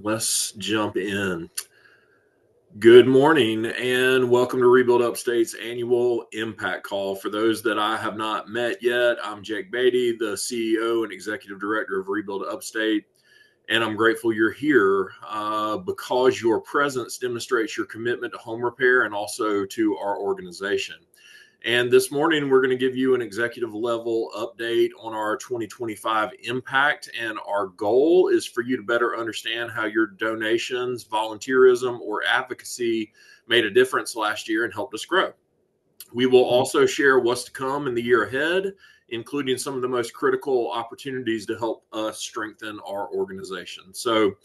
Let's jump in. Good morning and welcome to Rebuild Upstate's annual Impact Call. For those that I have not met yet, I'm Jake Beatty, the CEO and Executive Director of Rebuild Upstate, and I'm grateful you're here because your presence demonstrates your commitment to home repair and also to our organization. And this morning, we're going to give you an executive level update on our 2025 impact. And our goal is for you to better understand how your donations, volunteerism, or advocacy made a difference last year and helped us grow. We will also share what's to come in the year ahead, including some of the most critical opportunities to help us strengthen our organization. So,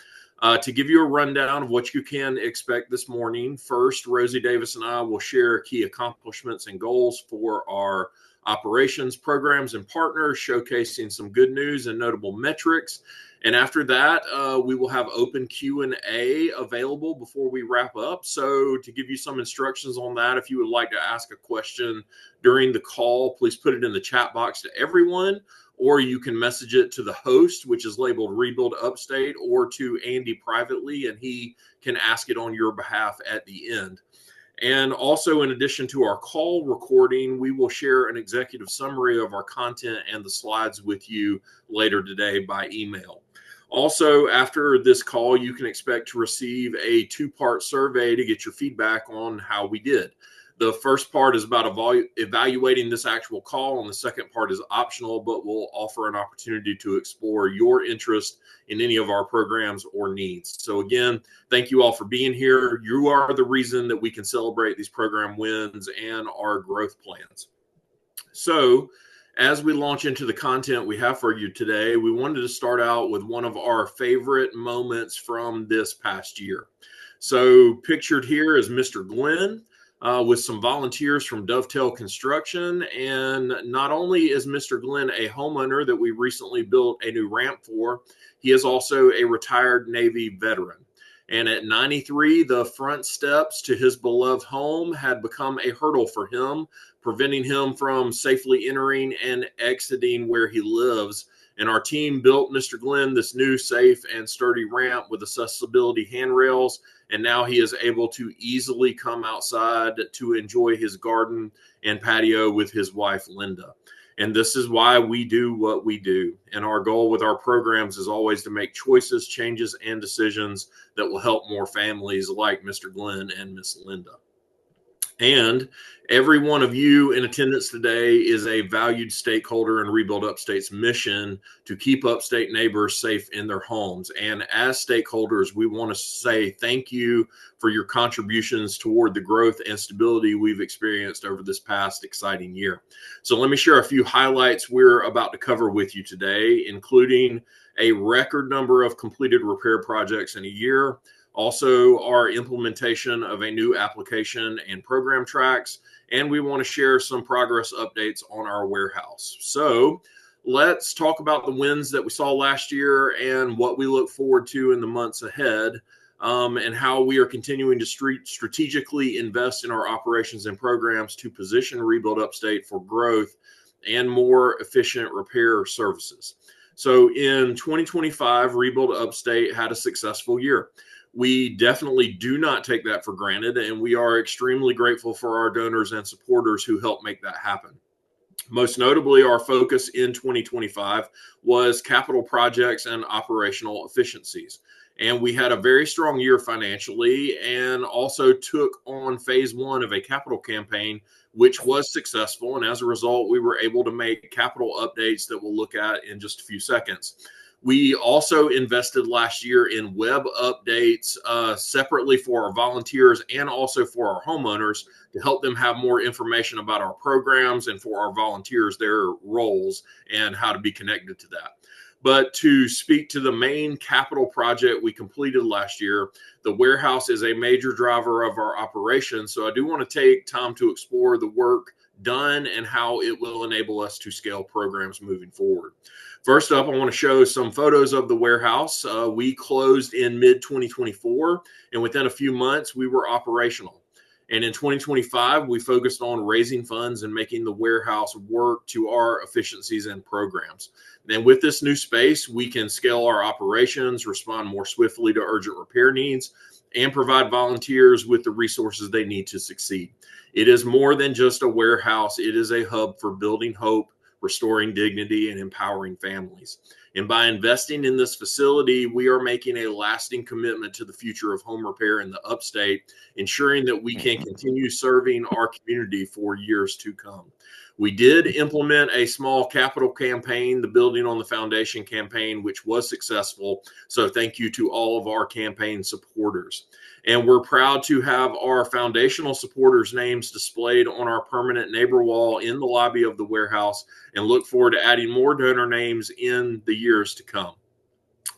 to give you a rundown of what you can expect this morning, first, Rosie Davis and I will share key accomplishments and goals for our operations, programs, and partners, showcasing some good news and notable metrics. And after that, we will have open Q&A available before we wrap up. So to give you some instructions on that, if you would like to ask a question during the call, please put it in the chat box to everyone, or you can message it to the host, which is labeled Rebuild Upstate, or to Andy privately, and he can ask it on your behalf at the end. And also, in addition to our call recording, we will share an executive summary of our content and the slides with you later today by email. Also, after this call, you can expect to receive a two-part survey to get your feedback on how we did. The first part is about evaluating this actual call, and the second part is optional, but will offer an opportunity to explore your interest in any of our programs or needs. So again, thank you all for being here. You are the reason that we can celebrate these program wins and our growth plans. So as we launch into the content we have for you today, we wanted to start out with one of our favorite moments from this past year. So pictured here is Mr. Glenn, with some volunteers from Dovetail Construction. And not only is Mr. Glenn a homeowner that we recently built a new ramp for, he is also a retired Navy veteran. And at 93, the front steps to his beloved home had become a hurdle for him, preventing him from safely entering and exiting where he lives. And our team built Mr. Glenn this new safe and sturdy ramp with accessibility handrails. And now he is able to easily come outside to enjoy his garden and patio with his wife, Linda. And this is why we do what we do. And our goal with our programs is always to make choices, changes, and decisions that will help more families like Mr. Glenn and Miss Linda. And every one of you in attendance today is a valued stakeholder in Rebuild Upstate's mission to keep Upstate neighbors safe in their homes. And as stakeholders, we want to say thank you for your contributions toward the growth and stability we've experienced over this past exciting year. So let me share a few highlights we're about to cover with you today, including a record number of completed repair projects in a year, also our implementation of a new application and program tracks, and we want to share some progress updates on our warehouse. So let's talk about the wins that we saw last year and what we look forward to in the months ahead, and how we are continuing to strategically invest in our operations and programs to position Rebuild Upstate for growth and more efficient repair services. So in 2025, Rebuild Upstate had a successful year. We definitely do not take that for granted, and we are extremely grateful for our donors and supporters who help make that happen. Most notably, our focus in 2025 was capital projects and operational efficiencies. And we had a very strong year financially, and also took on phase one of a capital campaign, which was successful. And as a result, we were able to make capital updates that we'll look at in just a few seconds. We also invested last year in web updates separately for our volunteers and also for our homeowners to help them have more information about our programs, and for our volunteers, their roles and how to be connected to that. But to speak to the main capital project we completed last year, the warehouse is a major driver of our operation. So I do want to take time to explore the work done and how it will enable us to scale programs moving forward. First up, I want to show some photos of the warehouse. We closed in mid-2024, and within a few months, we were operational. And in 2025, we focused on raising funds and making the warehouse work to our efficiencies and programs. And with this new space, we can scale our operations, respond more swiftly to urgent repair needs, and provide volunteers with the resources they need to succeed. It is more than just a warehouse. It is a hub for building hope, restoring dignity, and empowering families. And by investing in this facility, we are making a lasting commitment to the future of home repair in the Upstate, ensuring that we can continue serving our community for years to come. We did implement a small capital campaign, the Building on the Foundation campaign, which was successful. So thank you to all of our campaign supporters. And we're proud to have our foundational supporters' names displayed on our permanent neighbor wall in the lobby of the warehouse, and look forward to adding more donor names in the years to come.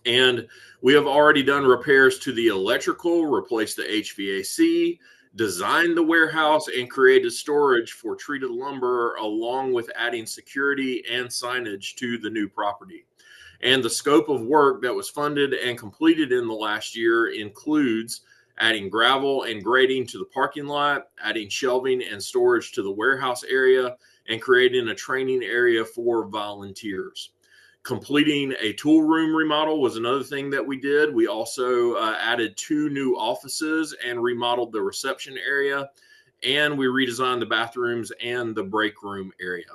And we have already done repairs to the electrical, replaced the HVAC, designed the warehouse, and created storage for treated lumber, along with adding security and signage to the new property. And the scope of work that was funded and completed in the last year includes adding gravel and grading to the parking lot, adding shelving and storage to the warehouse area, and creating a training area for volunteers. Completing a tool room remodel was another thing that we did. We also added 2 new offices and remodeled the reception area, and we redesigned the bathrooms and the break room area.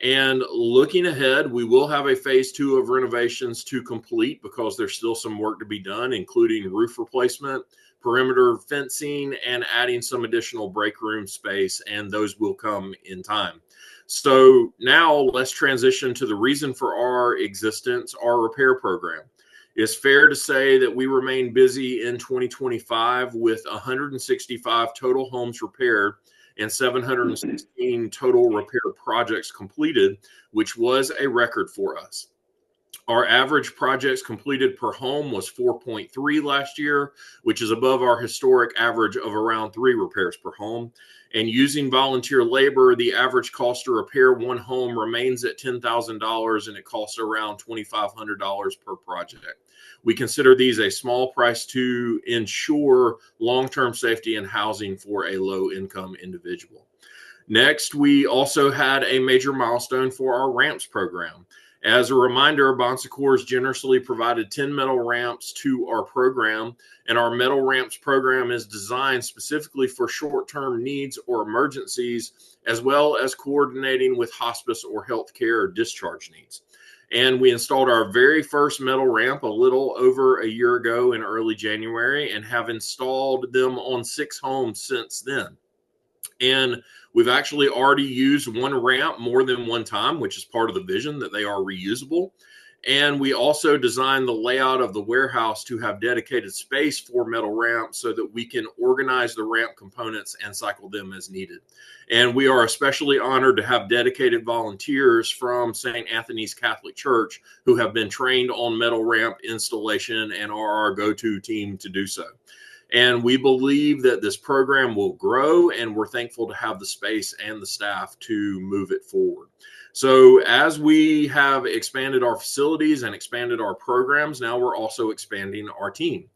And looking ahead, we will have a phase 2 of renovations to complete because there's still some work to be done, including roof replacement, perimeter fencing, and adding some additional break room space, and those will come in time. So now let's transition to the reason for our existence, our repair program. It's fair to say that we remain busy in 2025 with 165 total homes repaired and 716 total repair projects completed, which was a record for us. Our average projects completed per home was 4.3 last year, which is above our historic average of around 3 repairs per home. And using volunteer labor, the average cost to repair one home remains at $10,000, and it costs around $2,500 per project. We consider these a small price to ensure long-term safety and housing for a low-income individual. Next, we also had a major milestone for our ramps program. As a reminder, Bon Secours generously provided 10 metal ramps to our program, and our metal ramps program is designed specifically for short-term needs or emergencies, as well as coordinating with hospice or healthcare discharge needs. And we installed our very first metal ramp a little over a year ago in early January, and have installed them on 6 homes since then. And we've actually already used one ramp more than one time, which is part of the vision that they are reusable. And we also designed the layout of the warehouse to have dedicated space for metal ramps so that we can organize the ramp components and cycle them as needed. And we are especially honored to have dedicated volunteers from St. Anthony's Catholic Church who have been trained on metal ramp installation and are our go-to team to do so. And we believe that this program will grow, and we're thankful to have the space and the staff to move it forward. So as we have expanded our facilities and expanded our programs, now we're also expanding our team.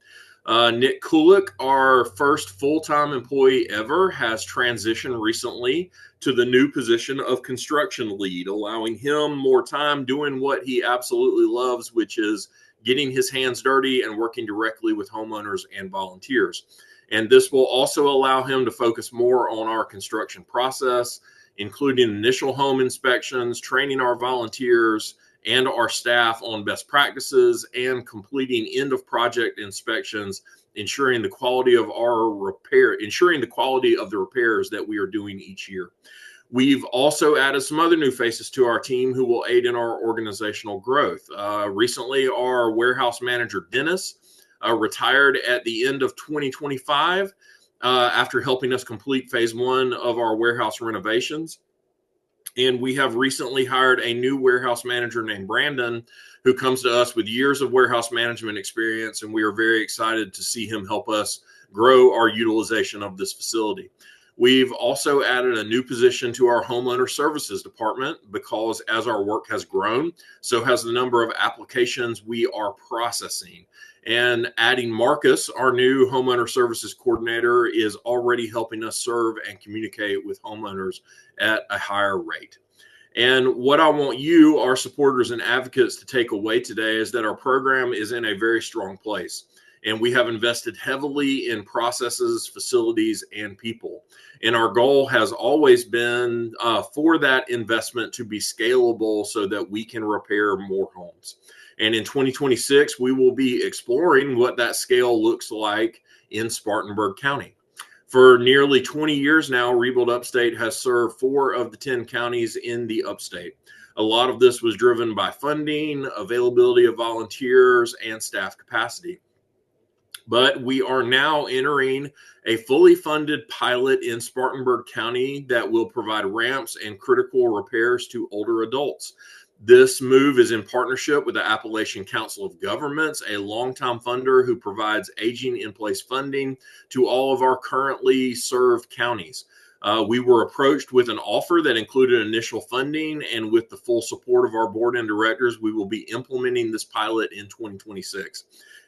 Nick Kulik, our first full-time employee ever, has transitioned recently to the new position of construction lead, allowing him more time doing what he absolutely loves, which is getting his hands dirty and working directly with homeowners and volunteers. And this will also allow him to focus more on our construction process, including initial home inspections, training our volunteers and our staff on best practices, and completing end of project inspections, ensuring the quality of the repairs that we are doing each year. We've also added some other new faces to our team who will aid in our organizational growth. Recently, our warehouse manager, Dennis, retired at the end of 2025 after helping us complete phase 1 of our warehouse renovations. And we have recently hired a new warehouse manager named Brandon, who comes to us with years of warehouse management experience, and we are very excited to see him help us grow our utilization of this facility. We've also added a new position to our homeowner services department because as our work has grown, so has the number of applications we are processing. And adding Marcus, our new homeowner services coordinator, is already helping us serve and communicate with homeowners at a higher rate. And what I want you, our supporters and advocates, to take away today is that our program is in a very strong place. And we have invested heavily in processes, facilities, and people. And our goal has always been for that investment to be scalable so that we can repair more homes. And in 2026, we will be exploring what that scale looks like in Spartanburg County. For nearly 20 years now, Rebuild Upstate has served 4 of the 10 counties in the Upstate. A lot of this was driven by funding, availability of volunteers, and staff capacity. But we are now entering a fully funded pilot in Spartanburg County that will provide ramps and critical repairs to older adults. This move is in partnership with the Appalachian Council of Governments, a longtime funder who provides aging in place funding to all of our currently served counties. We were approached with an offer that included initial funding, and with the full support of our board and directors, we will be implementing this pilot in 2026.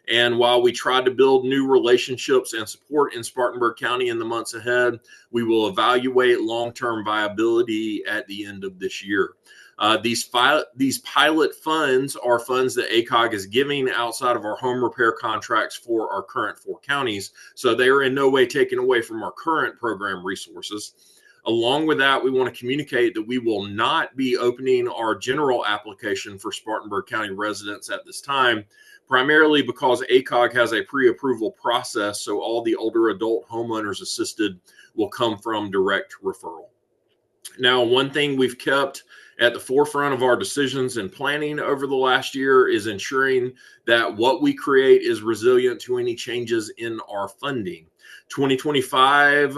And while we try to build new relationships and support in Spartanburg County in the months ahead, we will evaluate long-term viability at the end of this year. These pilot funds are funds that ACOG is giving outside of our home repair contracts for our current 4 counties. So they are in no way taken away from our current program resources. Along with that, we want to communicate that we will not be opening our general application for Spartanburg County residents at this time, primarily because ACOG has a pre-approval process, so all the older adult homeowners assisted will come from direct referral. Now, one thing we've kept at the forefront of our decisions and planning over the last year is ensuring that what we create is resilient to any changes in our funding. 2025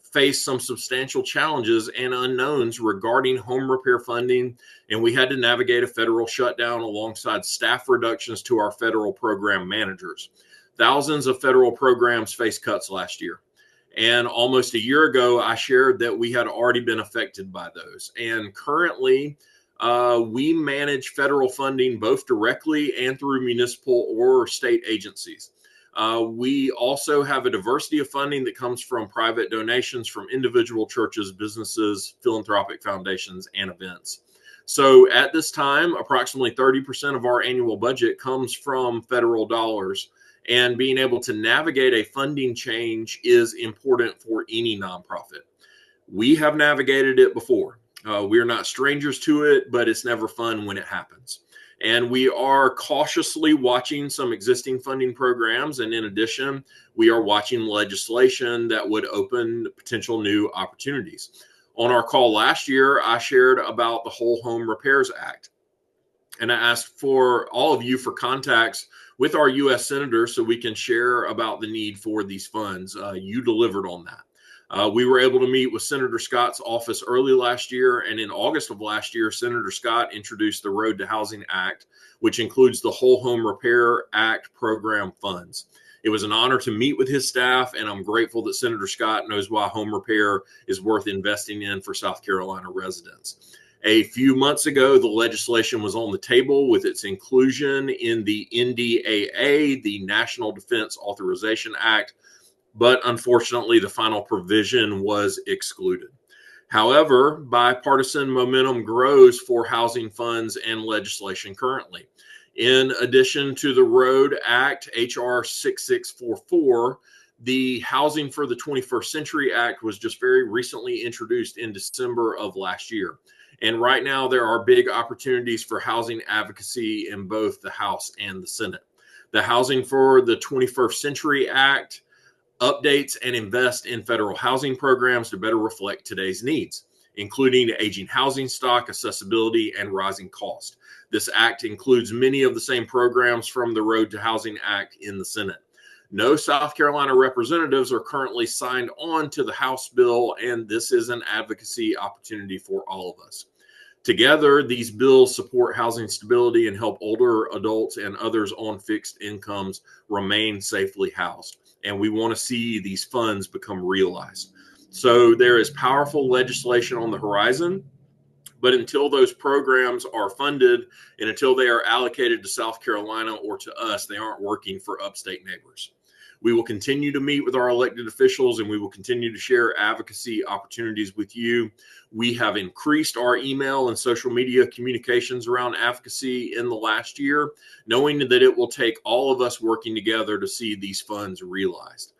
faced some substantial challenges and unknowns regarding home repair funding, and we had to navigate a federal shutdown alongside staff reductions to our federal program managers. Thousands of federal programs faced cuts last year. And almost a year ago, I shared that we had already been affected by those. And currently, we manage federal funding both directly and through municipal or state agencies. We also have a diversity of funding that comes from private donations from individual churches, businesses, philanthropic foundations, and events. So at this time, approximately 30% of our annual budget comes from federal dollars. And being able to navigate a funding change is important for any nonprofit. We have navigated it before. We're not strangers to it, but it's never fun when it happens. And we are cautiously watching some existing funding programs. And in addition, we are watching legislation that would open potential new opportunities. On our call last year, I shared about the Whole Home Repairs Act. And I asked for all of you for contacts with our U.S. senators so we can share about the need for these funds. You delivered on that. We were able to meet with Senator Scott's office early last year, and in August of last year, Senator Scott introduced the Road to Housing Act, which includes the Whole Home Repair Act program funds. It was an honor to meet with his staff, and I'm grateful that Senator Scott knows why home repair is worth investing in for South Carolina residents. A few months ago, the legislation was on the table with its inclusion in the NDAA, the National Defense Authorization Act, but unfortunately, the final provision was excluded. However, bipartisan momentum grows for housing funds and legislation currently. In addition to the Road Act, H.R. 6644, the Housing for the 21st Century Act was just very recently introduced in December of last year. And right now, there are big opportunities for housing advocacy in both the House and the Senate. The Housing for the 21st Century Act updates and invests in federal housing programs to better reflect today's needs, including aging housing stock, accessibility, and rising cost. This act includes many of the same programs from the Road to Housing Act in the Senate. No South Carolina representatives are currently signed on to the House bill, and this is an advocacy opportunity for all of us. Together, these bills support housing stability and help older adults and others on fixed incomes remain safely housed. And we want to see these funds become realized. So there is powerful legislation on the horizon, But until those programs are funded and until they are allocated to South Carolina or to us, they aren't working for Upstate neighbors. We will continue to meet with our elected officials, and we will continue to share advocacy opportunities with you. We have increased our email and social media communications around advocacy in the last year, knowing that it will take all of us working together to see these funds realized.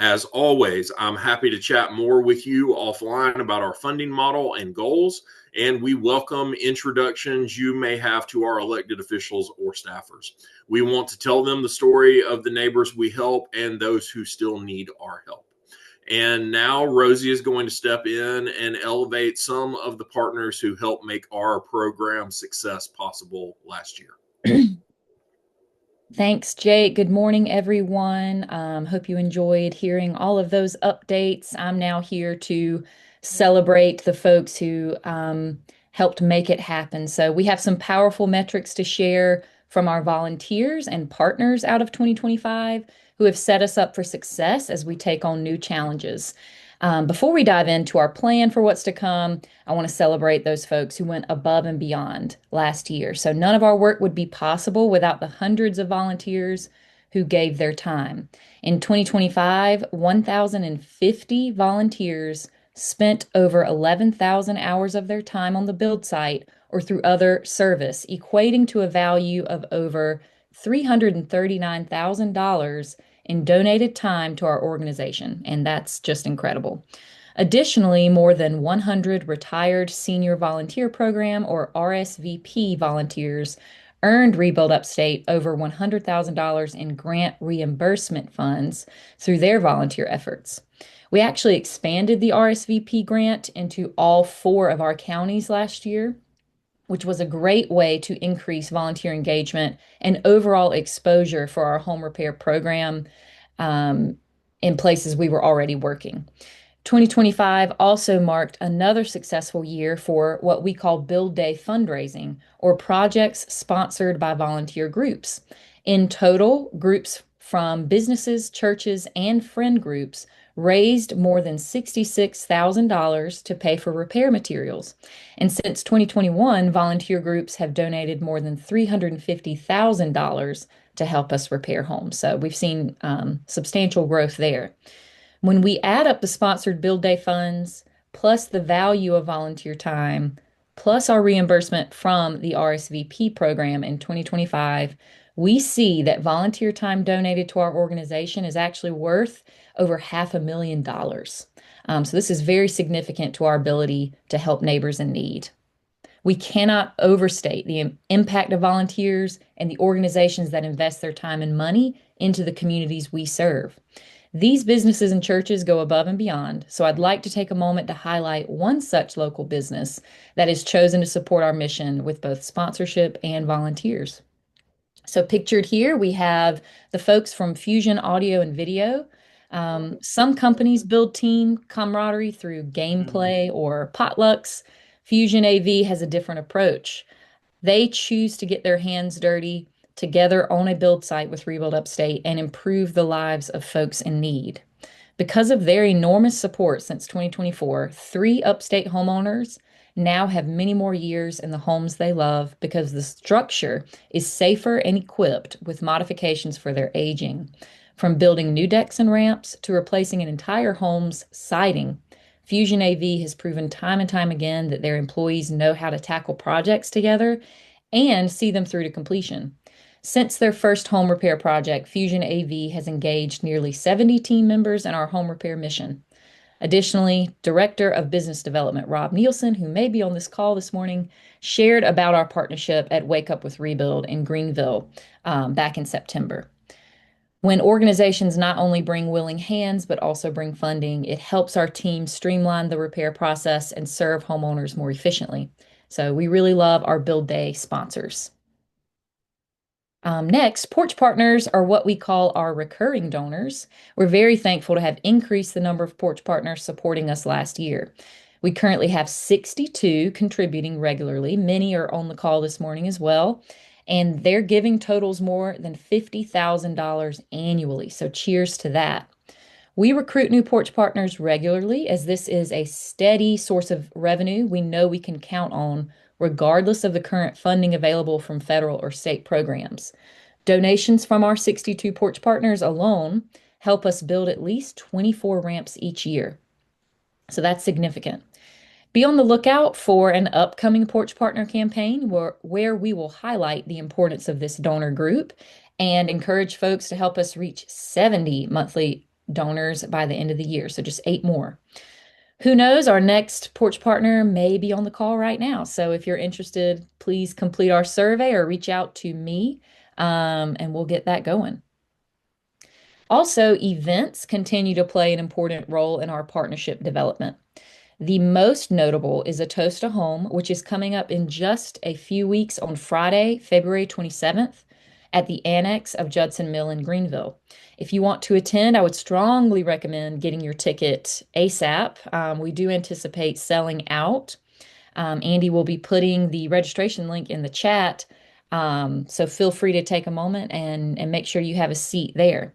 As always, I'm happy to chat more with you offline about our funding model and goals, and we welcome introductions you may have to our elected officials or staffers. We want to tell them the story of the neighbors we help and those who still need our help. And now Rosie is going to step in and elevate some of the partners who helped make our program success possible last year. Thanks, Jake. Good morning, everyone. Hope you enjoyed hearing all of those updates. I'm now here to celebrate the folks who helped make it happen. So we have some powerful metrics to share from our volunteers and partners out of 2025 who have set us up for success as we take on new challenges. Before we dive into our plan for what's to come, I want to celebrate those folks who went above and beyond last year. So none of our work would be possible without the hundreds of volunteers who gave their time. In 2025, 1,050 volunteers spent over 11,000 hours of their time on the build site or through other service, equating to a value of over $339,000 in donated time to our organization, and that's just incredible. Additionally, more than 100 retired senior volunteer program or RSVP volunteers earned Rebuild Upstate over $100,000 in grant reimbursement funds through their volunteer efforts. We actually expanded the RSVP grant into all 4 of our counties last year, which was a great way to increase volunteer engagement and overall exposure for our home repair program in places we were already working. 2025 also marked another successful year for what we call Build Day fundraising, or projects sponsored by volunteer groups. In total, groups from businesses, churches, and friend groups raised more than $66,000 to pay for repair materials. And since 2021, volunteer groups have donated more than $350,000 to help us repair homes. So we've seen substantial growth there. When we add up the sponsored Build Day funds, plus the value of volunteer time, plus our reimbursement from the RSVP program in 2025, we see that volunteer time donated to our organization is actually worth over $500,000. So this is very significant to our ability to help neighbors in need. We cannot overstate the impact of volunteers and the organizations that invest their time and money into the communities we serve. These businesses and churches go above and beyond, so I'd like to take a moment to highlight one such local business that has chosen to support our mission with both sponsorship and volunteers. So pictured here, we have the folks from Fusion Audio and Video. Some companies build team camaraderie through gameplay or potlucks. Fusion AV has a different approach. They choose to get their hands dirty together on a build site with Rebuild Upstate and improve the lives of folks in need. Because of their enormous support since 2024, 3 Upstate homeowners now have many more years in the homes they love because the structure is safer and equipped with modifications for their aging. From building new decks and ramps to replacing an entire home's siding, Fusion AV has proven time and time again that their employees know how to tackle projects together and see them through to completion. Since their first home repair project, Fusion AV has engaged nearly 70 team members in our home repair mission. Additionally, Director of Business Development Rob Nielsen, who may be on this call this morning, shared about our partnership at Wake Up with Rebuild in Greenville back in September. When organizations not only bring willing hands, but also bring funding, it helps our team streamline the repair process and serve homeowners more efficiently. So we really love our Build Day sponsors. Next, Porch Partners are what we call our recurring donors. We're very thankful to have increased the number of Porch Partners supporting us last year. We currently have 62 contributing regularly. Many are on the call this morning as well, and their giving totals more than $50,000 annually. So cheers to that. We recruit new porch partners regularly as this is a steady source of revenue we know we can count on, regardless of the current funding available from federal or state programs. Donations from our 62 porch partners alone help us build at least 24 ramps each year. So that's significant. Be on the lookout for an upcoming Porch Partner campaign where we will highlight the importance of this donor group and encourage folks to help us reach 70 monthly donors by the end of the year. So just 8 more. Who knows, our next Porch Partner may be on the call right now. So if you're interested, please complete our survey or reach out to me, and we'll get that going. Also, events continue to play an important role in our partnership development. The most notable is a Toast to Home, which is coming up in just a few weeks on Friday, February 27th at the Annex of Judson Mill in Greenville. If you want to attend, I would strongly recommend getting your ticket ASAP. We do anticipate selling out. Andy will be putting the registration link in the chat, so feel free to take a moment and make sure you have a seat there.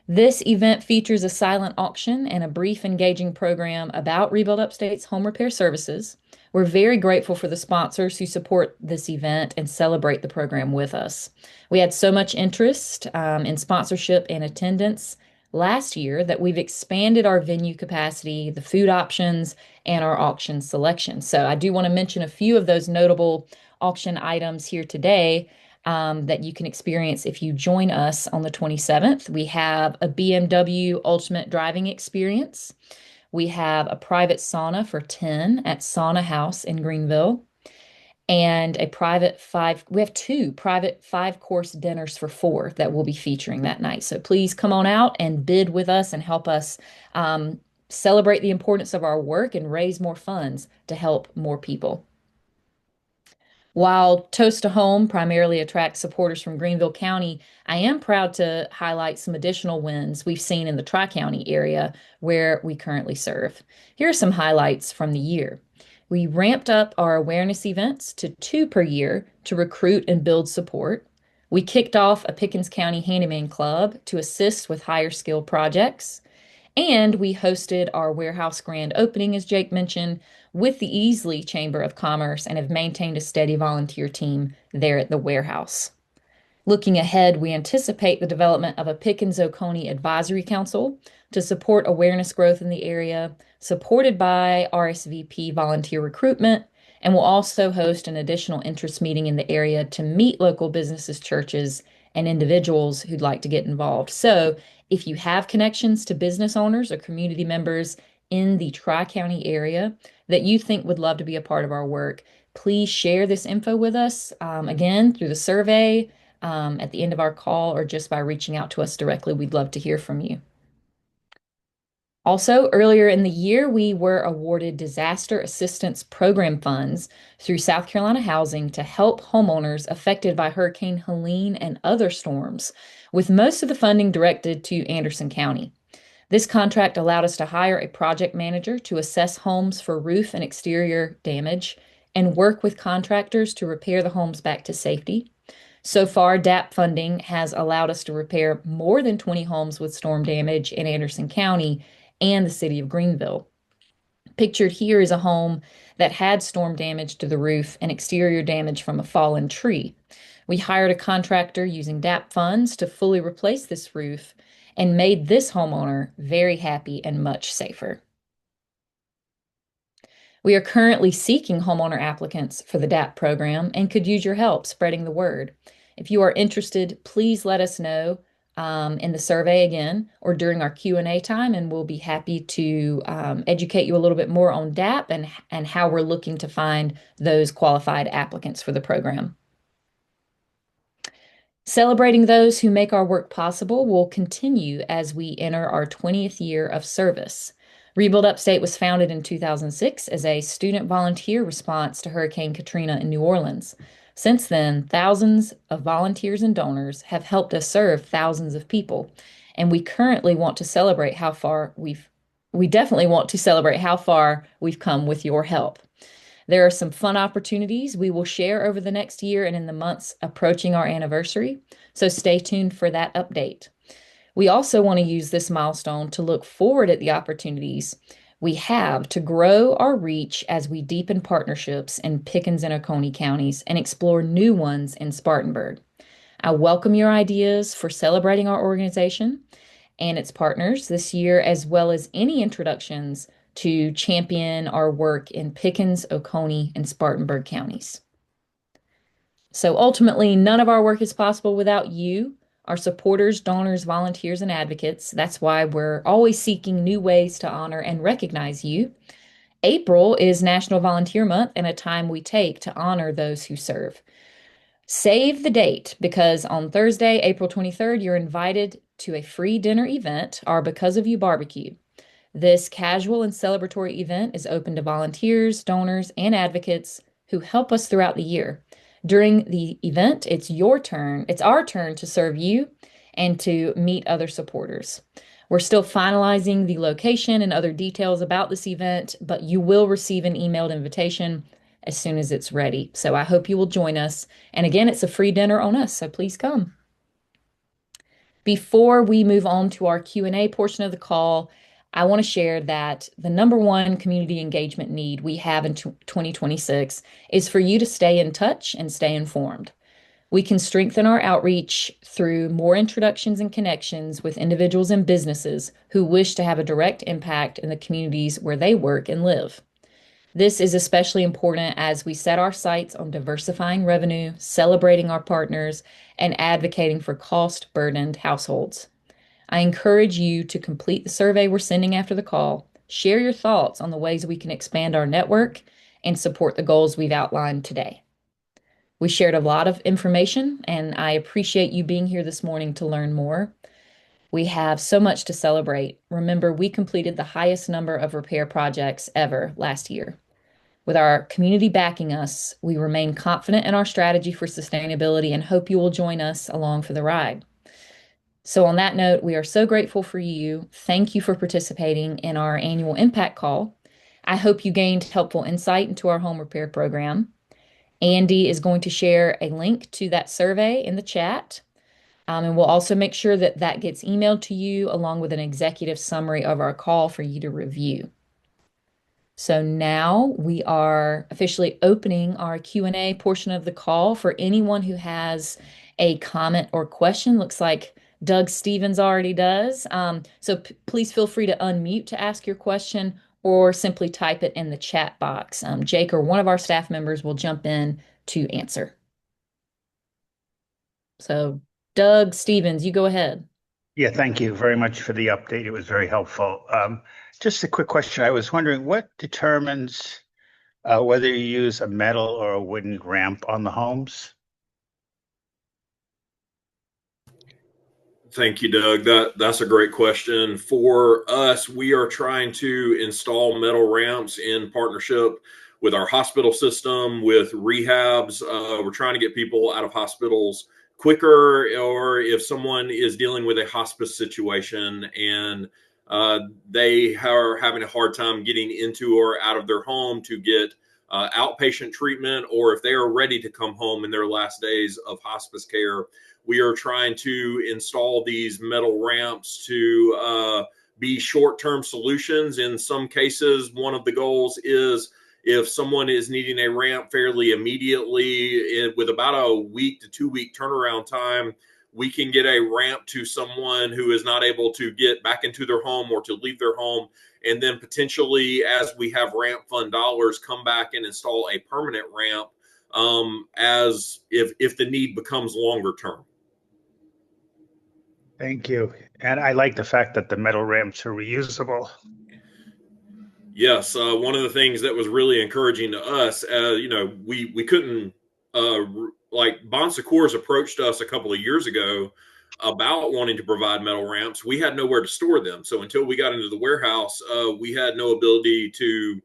This event features a silent auction and a brief, engaging program about Rebuild Upstate's home repair services. We're very grateful for the sponsors who support this event and celebrate the program with us. We had so much interest in sponsorship and attendance last year that we've expanded our venue capacity, the food options, and our auction selection. So I do want to mention a few of those notable auction items here today that you can experience if you join us on the 27th. We have a BMW Ultimate Driving Experience. We have a private sauna for 10 at Sauna House in Greenville. And we have 2 private 5-course dinners for 4 that we'll be featuring that night. So please come on out and bid with us and help us celebrate the importance of our work and raise more funds to help more people. While Toast to Home primarily attracts supporters from Greenville County, I am proud to highlight some additional wins we've seen in the Tri-County area where we currently serve. Here are some highlights from the year. We ramped up our awareness events to 2 per year to recruit and build support. We kicked off a Pickens County Handyman Club to assist with higher skill projects. And we hosted our warehouse grand opening, as Jake mentioned, with the Easley Chamber of Commerce and have maintained a steady volunteer team there at the warehouse. Looking ahead, we anticipate the development of a Pickens Oconee Advisory Council to support awareness growth in the area, supported by RSVP volunteer recruitment, and will also host an additional interest meeting in the area to meet local businesses, churches, and individuals who'd like to get involved. So if you have connections to business owners or community members in the Tri-County area that you think would love to be a part of our work, please share this info with us, again, through the survey, at the end of our call, or just by reaching out to us directly. We'd love to hear from you. Also, earlier in the year, we were awarded disaster assistance program funds through South Carolina Housing to help homeowners affected by Hurricane Helene and other storms, with most of the funding directed to Anderson County. This contract allowed us to hire a project manager to assess homes for roof and exterior damage and work with contractors to repair the homes back to safety. So far, DAP funding has allowed us to repair more than 20 homes with storm damage in Anderson County and the city of Greenville. Pictured here is a home that had storm damage to the roof and exterior damage from a fallen tree. We hired a contractor using DAP funds to fully replace this roof and made this homeowner very happy and much safer. We are currently seeking homeowner applicants for the DAP program and could use your help spreading the word. If you are interested, please let us know in the survey again or during our Q&A time, and we'll be happy to educate you a little bit more on DAP and how we're looking to find those qualified applicants for the program. Celebrating those who make our work possible will continue as we enter our 20th year of service. Rebuild Upstate was founded in 2006 as a student volunteer response to Hurricane Katrina in New Orleans. Since then, thousands of volunteers and donors have helped us serve thousands of people, and we definitely want to celebrate how far we've come with your help. There are some fun opportunities we will share over the next year and in the months approaching our anniversary, so stay tuned for that update. We also want to use this milestone to look forward at the opportunities we have to grow our reach as we deepen partnerships in Pickens and Oconee counties and explore new ones in Spartanburg. I welcome your ideas for celebrating our organization and its partners this year, as well as any introductions to champion our work in Pickens, Oconee, and Spartanburg counties. So ultimately, none of our work is possible without you, our supporters, donors, volunteers, and advocates. That's why we're always seeking new ways to honor and recognize you. April is National Volunteer Month and a time we take to honor those who serve. Save the date because on Thursday, April 23rd, you're invited to a free dinner event, our Because of You barbecue. This casual and celebratory event is open to volunteers, donors, and advocates who help us throughout the year. During the event, it's our turn to serve you and to meet other supporters. We're still finalizing the location and other details about this event, but you will receive an emailed invitation as soon as it's ready. So I hope you will join us. And again, it's a free dinner on us, so please come. Before we move on to our Q&A portion of the call, I want to share that the number one community engagement need we have in 2026 is for you to stay in touch and stay informed. We can strengthen our outreach through more introductions and connections with individuals and businesses who wish to have a direct impact in the communities where they work and live. This is especially important as we set our sights on diversifying revenue, celebrating our partners, and advocating for cost-burdened households. I encourage you to complete the survey we're sending after the call. Share your thoughts on the ways we can expand our network and support the goals we've outlined today. We shared a lot of information, and I appreciate you being here this morning to learn more. We have so much to celebrate. Remember, we completed the highest number of repair projects ever last year. With our community backing us, we remain confident in our strategy for sustainability and hope you will join us along for the ride. So, on that note, we are so grateful for you. Thank you for participating in our annual impact call. I hope you gained helpful insight into our home repair program. Andy is going to share a link to that survey in the chat. And we'll also make sure that that gets emailed to you along with an executive summary of our call for you to review. So now we are officially opening our Q&A portion of the call for anyone who has a comment or question. Looks like Doug Stevens already does. So please feel free to unmute to ask your question or simply type it in the chat box. Jake or one of our staff members will jump in to answer. So Doug Stevens, you go ahead. Yeah, thank you very much for the update. It was very helpful. Just a quick question. I was wondering what determines whether you use a metal or a wooden ramp on the homes? Thank you, Doug. That's a great question. For us, we are trying to install metal ramps in partnership with our hospital system, with rehabs. We're trying to get people out of hospitals quicker, or if someone is dealing with a hospice situation and they are having a hard time getting into or out of their home to get outpatient treatment, or if they are ready to come home in their last days of hospice care, we are trying to install these metal ramps to be short-term solutions. In some cases, one of the goals is if someone is needing a ramp fairly immediately with about a week to 2 week turnaround time, we can get a ramp to someone who is not able to get back into their home or to leave their home. And then potentially, as we have ramp fund dollars, come back and install a permanent ramp as if the need becomes longer term. Thank you. And I like the fact that the metal ramps are reusable. Yes, one of the things that was really encouraging to us, we couldn't like Bon Secours approached us a couple of years ago about wanting to provide metal ramps. We had nowhere to store them, so until we got into the warehouse, we had no ability to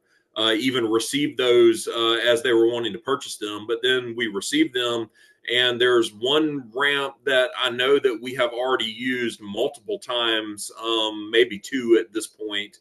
even receive those as they were wanting to purchase them. But then we received them, and there's one ramp that I know that we have already used multiple times, maybe two at this point.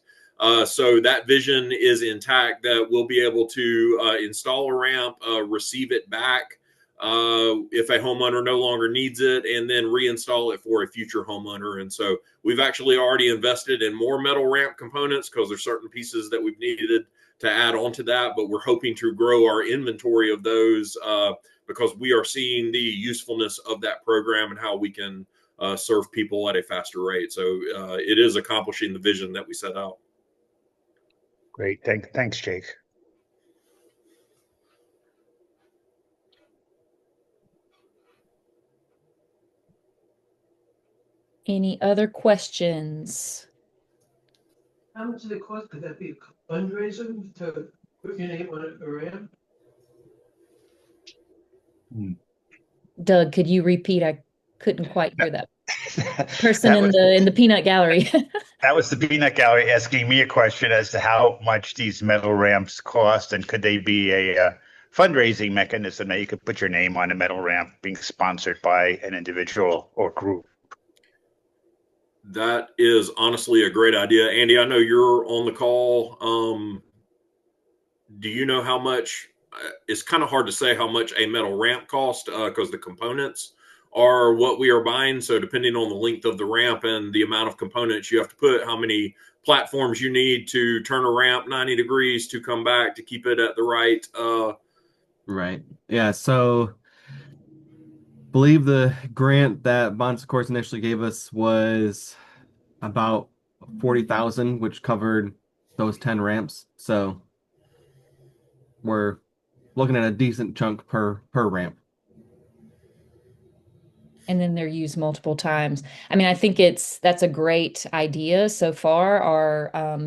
So that vision is intact, that we'll be able to install a ramp, receive it back, if a homeowner no longer needs it, and then reinstall it for a future homeowner. And so we've actually already invested in more metal ramp components because there's certain pieces that we've needed to add on to that, but we're hoping to grow our inventory of those because we are seeing the usefulness of that program and how we can serve people at a faster rate. So it is accomplishing the vision that we set out. Great. Thanks, Jake. Any other questions? How much does it cost? Could that be a fundraiser to put your name on a ramp? Doug, could you repeat? I couldn't quite hear that person That in was the peanut gallery. that was the peanut gallery asking me a question as to how much these metal ramps cost, and could they be a fundraising mechanism that you could put your name on a metal ramp being sponsored by an individual or group. That is honestly a great idea. Andy, I know you're on the call. Do you know how much? It's kind of hard to say how much a metal ramp costs because the components are what we are buying. So depending on the length of the ramp and the amount of components you have to put, how many platforms you need to turn a ramp 90 degrees to come back to keep it at the right. Right. Yeah. So believe the grant that Bon Secours initially gave us was about 40,000, which covered those 10 ramps. So we're looking at a decent chunk per ramp. And then they're used multiple times. I mean, I think that's a great idea so far. Our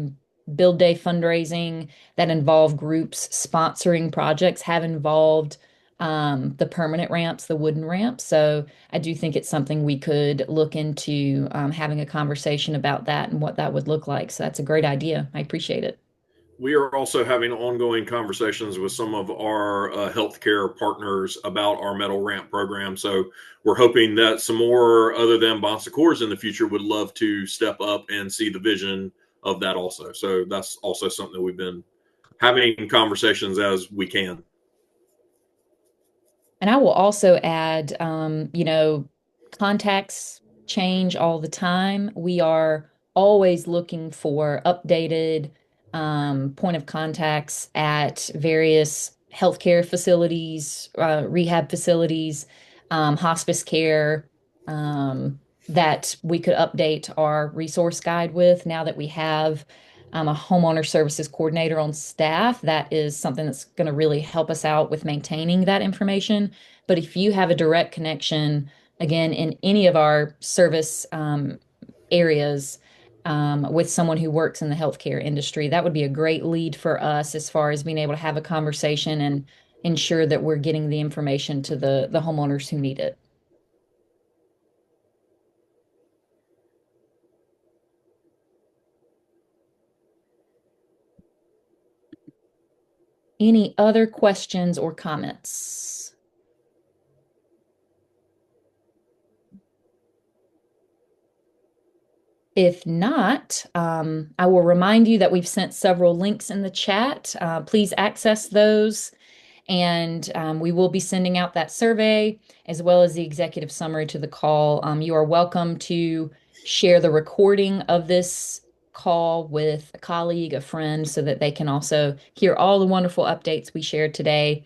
Build Day fundraising that involve groups sponsoring projects have involved the permanent ramps, the wooden ramps. So I do think it's something we could look into having a conversation about that and what that would look like. So that's a great idea. I appreciate it. We are also having ongoing conversations with some of our healthcare partners about our metal ramp program. So we're hoping that some more other than Bon Secours in the future would love to step up and see the vision of that also. So that's also something we've been having conversations as we can. And I will also add, contacts change all the time. We are always looking for updated point of contacts at various healthcare facilities, rehab facilities, hospice care, that we could update our resource guide with now that we have a homeowner services coordinator on staff. That is something that's going to really help us out with maintaining that information. But if you have a direct connection, again, in any of our service areas with someone who works in the healthcare industry, that would be a great lead for us as far as being able to have a conversation and ensure that we're getting the information to the homeowners who need it. Any other questions or comments? If not, I will remind you that we've sent several links in the chat. Please access those, and we will be sending out that survey as well as the executive summary to the call. You are welcome to share the recording of this call with a colleague, a friend, so that they can also hear all the wonderful updates we shared today.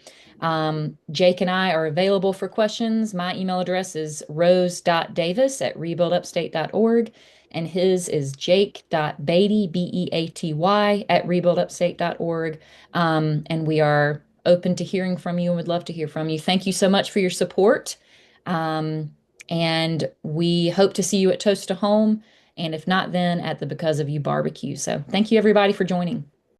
Jake and I are available for questions. My email address is rose.davis@rebuildupstate.org, and his is jake.beatty, Beaty, @rebuildupstate.org. And we are open to hearing from you and would love to hear from you. Thank you so much for your support. And we hope to see you at Toast to Home. And if not, then at the Because of You barbecue. So thank you, everybody, for joining.